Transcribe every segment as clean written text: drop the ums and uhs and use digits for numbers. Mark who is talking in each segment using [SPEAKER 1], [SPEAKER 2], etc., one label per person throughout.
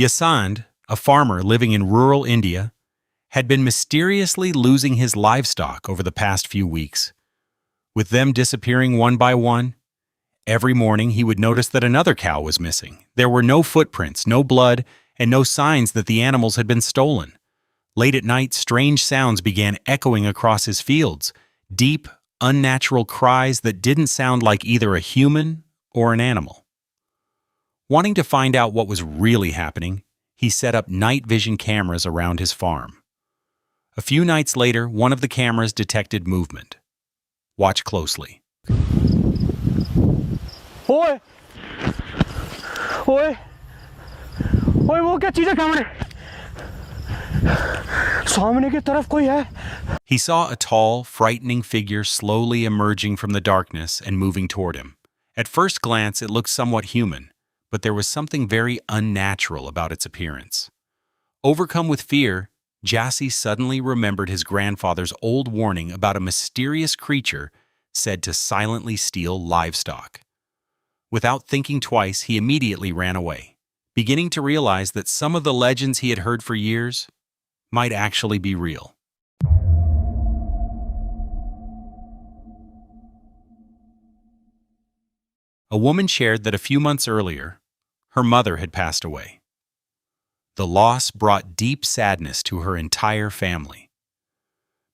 [SPEAKER 1] Yasand, a farmer living in rural India, had been mysteriously losing his livestock over the past few weeks. With them disappearing one by one, every morning he would notice that another cow was missing. There were no footprints, no blood, and no signs that the animals had been stolen. Late at night, strange sounds began echoing across his fields, deep, unnatural cries that didn't sound like either a human or an animal. Wanting to find out what was really happening, he set up night vision cameras around his farm. A few nights later, one of the cameras detected movement. Watch closely.
[SPEAKER 2] ओए ओए ओए वो क्या चीज़ है सामने सामने की तरफ कोई है
[SPEAKER 1] He saw a tall, frightening figure slowly emerging from the darkness and moving toward him. At first glance, it looked somewhat human, but there was something very unnatural about its appearance. Overcome with fear, Jassy suddenly remembered his grandfather's old warning about a mysterious creature said to silently steal livestock. Without thinking twice, he immediately ran away, beginning to realize that some of the legends he had heard for years might actually be real. A woman shared that a few months earlier, her mother had passed away. The loss brought deep sadness to her entire family.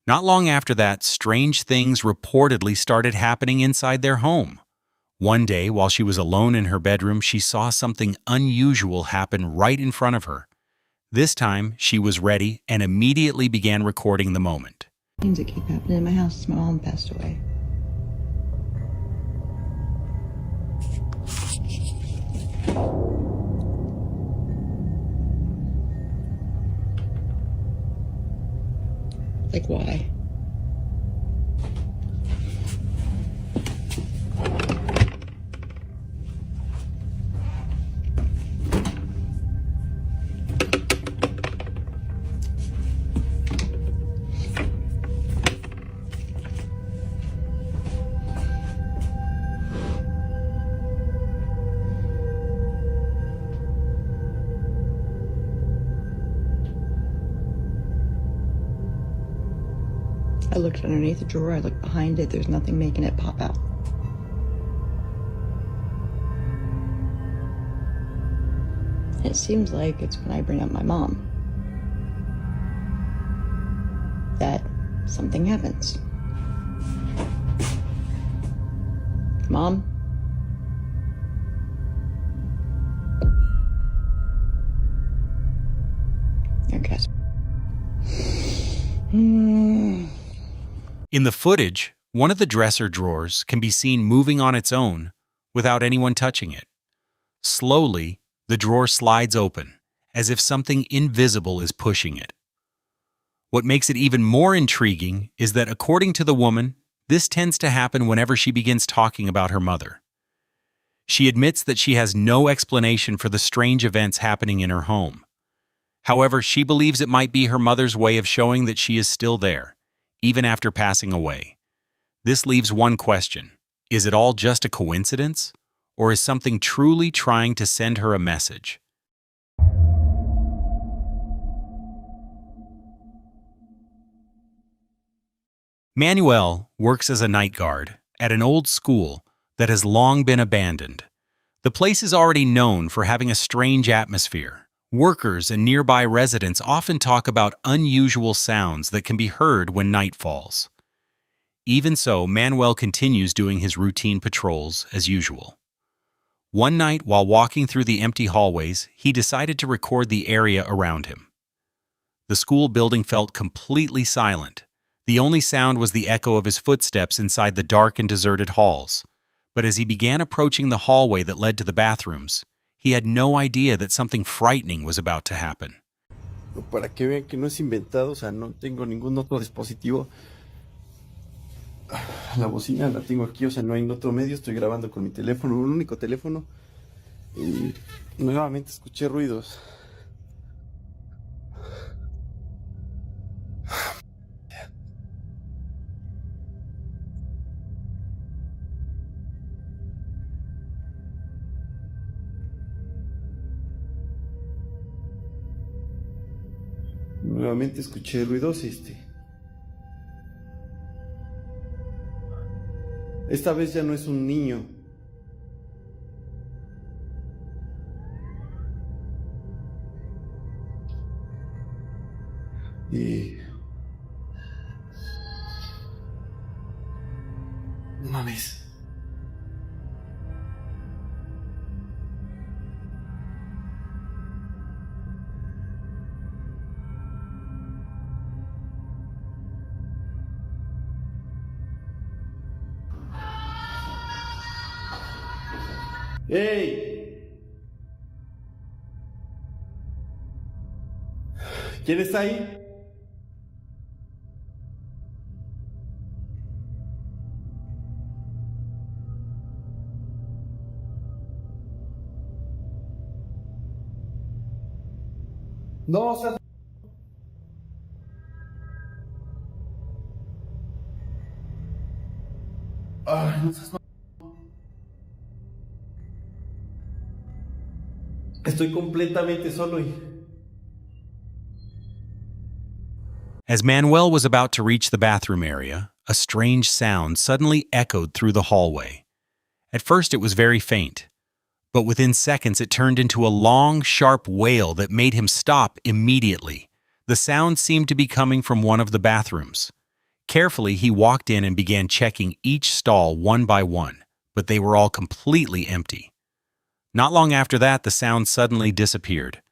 [SPEAKER 1] Not long after that, strange things reportedly started happening inside their home. One day, while she was alone in her bedroom, she saw something unusual happen right in front of her. This time, she was ready and immediately began recording the moment.
[SPEAKER 3] Things that keep happening in my house since my mom passed away. Like why? I looked underneath the drawer, I looked behind it, there's nothing making it pop out. It seems like it's when I bring up my mom that something happens. Mom? Okay.
[SPEAKER 1] In the footage, one of the dresser drawers can be seen moving on its own without anyone touching it. Slowly, the drawer slides open, as if something invisible is pushing it. What makes it even more intriguing is that, according to the woman, this tends to happen whenever she begins talking about her mother. She admits that she has no explanation for the strange events happening in her home. However, she believes it might be her mother's way of showing that she is still there, even after passing away. This leaves one question. Is it all just a coincidence, or is something truly trying to send her a message? Manuel works as a night guard at an old school that has long been abandoned. The place is already known for having a strange atmosphere. Workers and nearby residents often talk about unusual sounds that can be heard when night falls. Even so, Manuel continues doing his routine patrols as usual. One night, while walking through the empty hallways, he decided to record the area around him. The school building felt completely silent. The only sound was the echo of his footsteps inside the dark and deserted halls. But as he began approaching the hallway that led to the bathrooms, he had no idea that something frightening was about to happen.
[SPEAKER 4] Para que vean que no es inventado, o sea, no tengo ningún otro dispositivo. La bocina la tengo aquí, o sea, no hay otro medio, estoy grabando con mi teléfono, un único teléfono. Y nuevamente escuché ruidos. Nuevamente escuché ruidos Esta vez ya no es un niño. Y... No mames. ¡Ey! ¿Quién está ahí? No, o sea... Ay, no seas... Estoy completamente solo y...
[SPEAKER 1] As Manuel was about to reach the bathroom area, a strange sound suddenly echoed through the hallway. At first it was very faint, but within seconds it turned into a long, sharp wail that made him stop immediately. The sound seemed to be coming from one of the bathrooms. Carefully, he walked in and began checking each stall one by one, but they were all completely empty. Not long after that, the sound suddenly disappeared.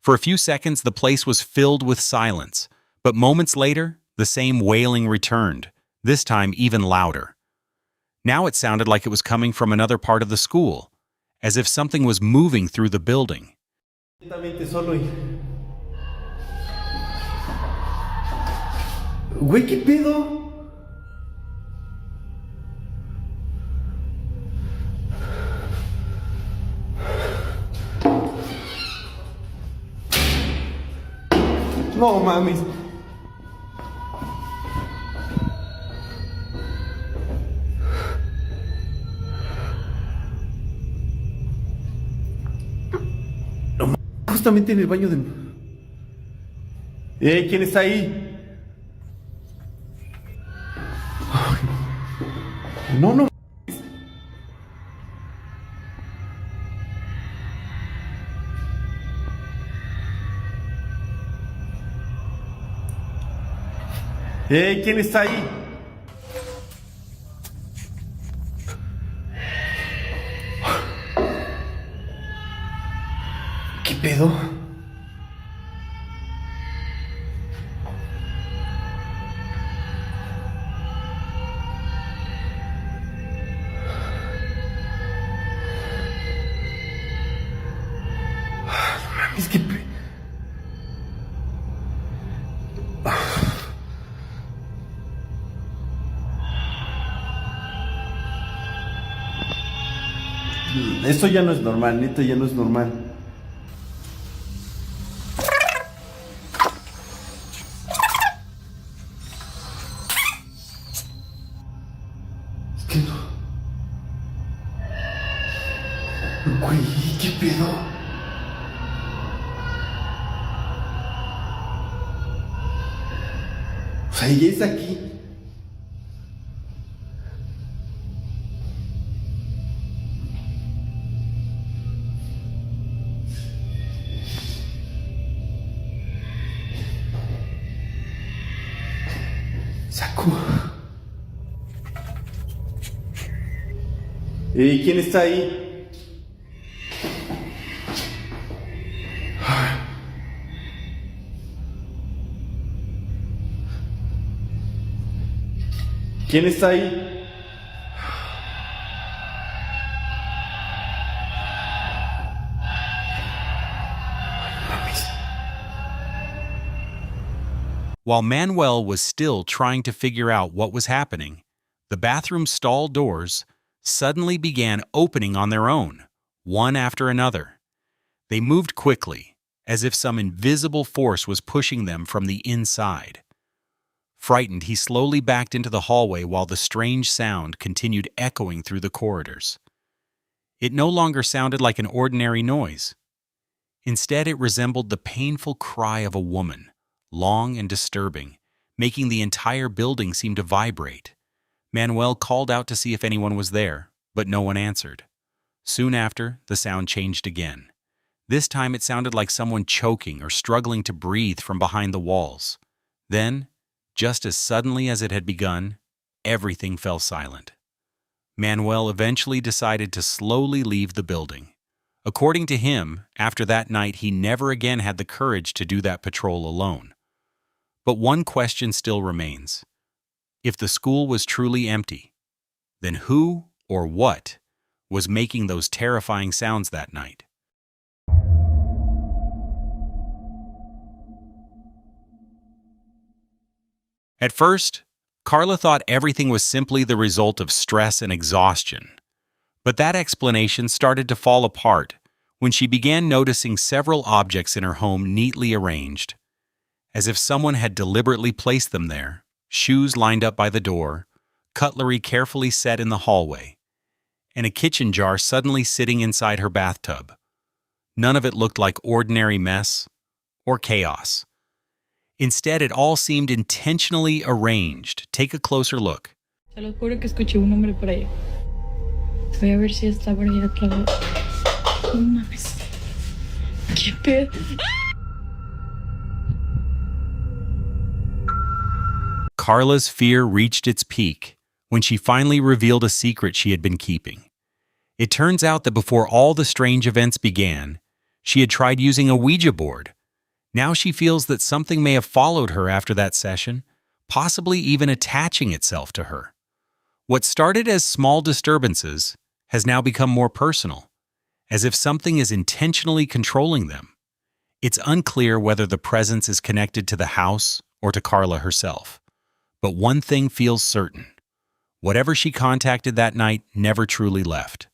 [SPEAKER 1] For a few seconds, the place was filled with silence, but moments later, the same wailing returned, this time even louder. Now it sounded like it was coming from another part of the school, as if something was moving through the building.
[SPEAKER 4] Completamente solo y... Güey, ¿qué pedo? No mames. No mames, justamente en el baño de... ¿Quién está ahí? No, no. ¿Quién está ahí? ¿Qué pedo? Es que... Esto ya no es normal, neta, ya no es normal. Es que no... Güey, ¿qué pedo? O sea, ella es aquí. Saco. ¿Quién está ahí? ¿Quién está ahí?
[SPEAKER 1] While Manuel was still trying to figure out what was happening, the bathroom stall doors suddenly began opening on their own, one after another. They moved quickly, as if some invisible force was pushing them from the inside. Frightened, he slowly backed into the hallway while the strange sound continued echoing through the corridors. It no longer sounded like an ordinary noise. Instead, it resembled the painful cry of a woman, long and disturbing, making the entire building seem to vibrate. Manuel called out to see if anyone was there, but no one answered. Soon after, the sound changed again. This time it sounded like someone choking or struggling to breathe from behind the walls. Then, just as suddenly as it had begun, everything fell silent. Manuel eventually decided to slowly leave the building. According to him, after that night he never again had the courage to do that patrol alone. But one question still remains. If the school was truly empty, then who or what was making those terrifying sounds that night? At first, Carla thought everything was simply the result of stress and exhaustion. But that explanation started to fall apart when she began noticing several objects in her home neatly arranged, as if someone had deliberately placed them there, shoes lined up by the door, cutlery carefully set in the hallway, and a kitchen jar suddenly sitting inside her bathtub. None of it looked like ordinary mess or chaos. Instead, it all seemed intentionally arranged. Take a closer look.
[SPEAKER 3] Te lo juro que escuché un nombre por ahí. Voy a ver si está por ahí otro lado. No mames. ¿Qué pedo?
[SPEAKER 1] Carla's fear reached its peak when she finally revealed a secret she had been keeping. It turns out that before all the strange events began, she had tried using a Ouija board. Now she feels that something may have followed her after that session, possibly even attaching itself to her. What started as small disturbances has now become more personal, as if something is intentionally controlling them. It's unclear whether the presence is connected to the house or to Carla herself. But one thing feels certain. Whatever she contacted that night never truly left.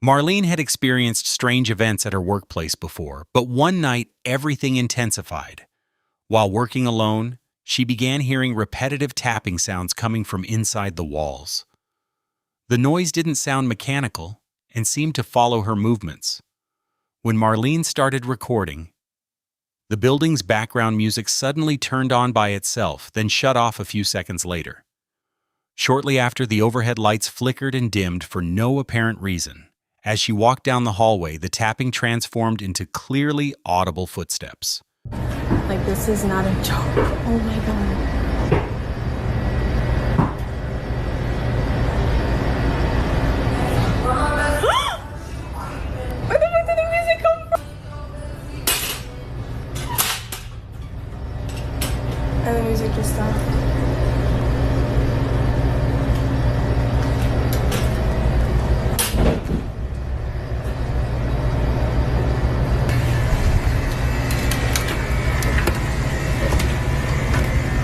[SPEAKER 1] Marlene had experienced strange events at her workplace before, but one night everything intensified. While working alone, she began hearing repetitive tapping sounds coming from inside the walls. The noise didn't sound mechanical and seemed to follow her movements. When Marlene started recording, the building's background music suddenly turned on by itself, then shut off a few seconds later. Shortly after, the overhead lights flickered and dimmed for no apparent reason. As she walked down the hallway, the tapping transformed into clearly audible footsteps.
[SPEAKER 5] Like, this is not a joke. Oh my god. Where the fuck did the music come from? And the music just stopped.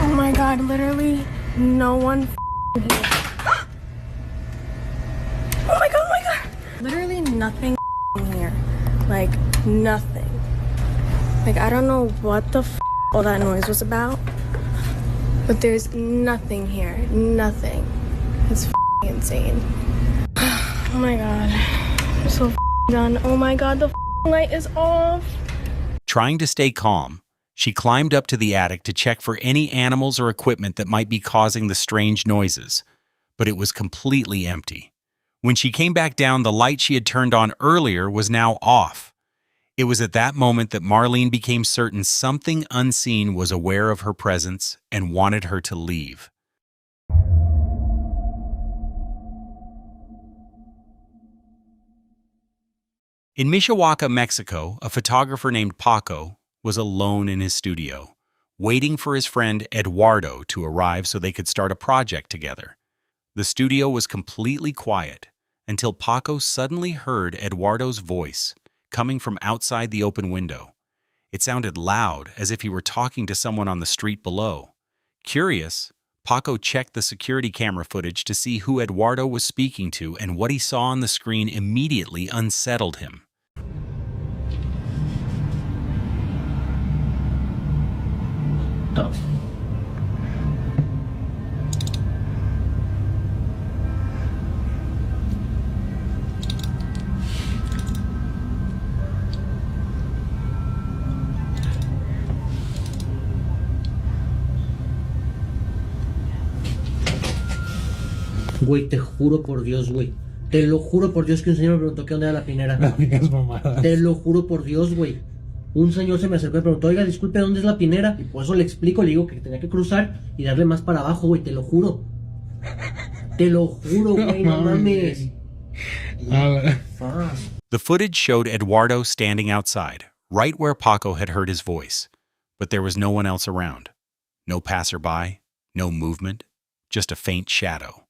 [SPEAKER 5] Oh my god, literally no one here. Oh my god, oh my god. Literally nothing here. Like, nothing. Like, I don't know what the all that noise was about, but there's nothing here. Nothing. It's insane. Oh my god. I'm so done. Oh my god, the light is off.
[SPEAKER 1] Trying to stay calm, she climbed up to the attic to check for any animals or equipment that might be causing the strange noises, but it was completely empty. When she came back down, the light she had turned on earlier was now off. It was at that moment that Marlene became certain something unseen was aware of her presence and wanted her to leave. In Mishawaka, Mexico, a photographer named Paco was alone in his studio, waiting for his friend Eduardo to arrive so they could start a project together. The studio was completely quiet until Paco suddenly heard Eduardo's voice coming from outside the open window. It sounded loud, as if he were talking to someone on the street below. Curious, Paco checked the security camera footage to see who Eduardo was speaking to, and what he saw on the screen immediately unsettled him.
[SPEAKER 6] Güey, te juro por Dios, güey. Te lo juro por Dios que un señor me preguntó que dónde era la pinera.
[SPEAKER 7] No digas mamadas.
[SPEAKER 6] Te lo juro por Dios, güey. Un señor se me acercó y preguntó, oiga, disculpe, ¿dónde es la pinera? Y por eso le explico, le digo que tenía que cruzar y darle más para abajo, güey, te lo juro. Te lo juro, güey, no mames. Fuck.
[SPEAKER 1] The footage showed Eduardo standing outside, right where Paco had heard his voice, but there was no one else around. No passerby, no movement, just a faint shadow.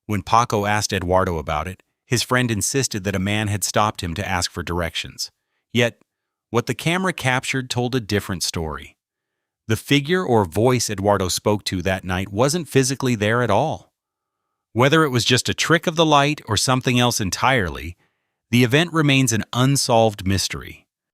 [SPEAKER 1] When Paco asked Eduardo about it, his friend insisted that a man had stopped him to ask for directions. Yet, what the camera captured told a different story. The figure or voice Eduardo spoke to that night wasn't physically there at all. Whether it was just a trick of the light or something else entirely, the event remains an unsolved mystery.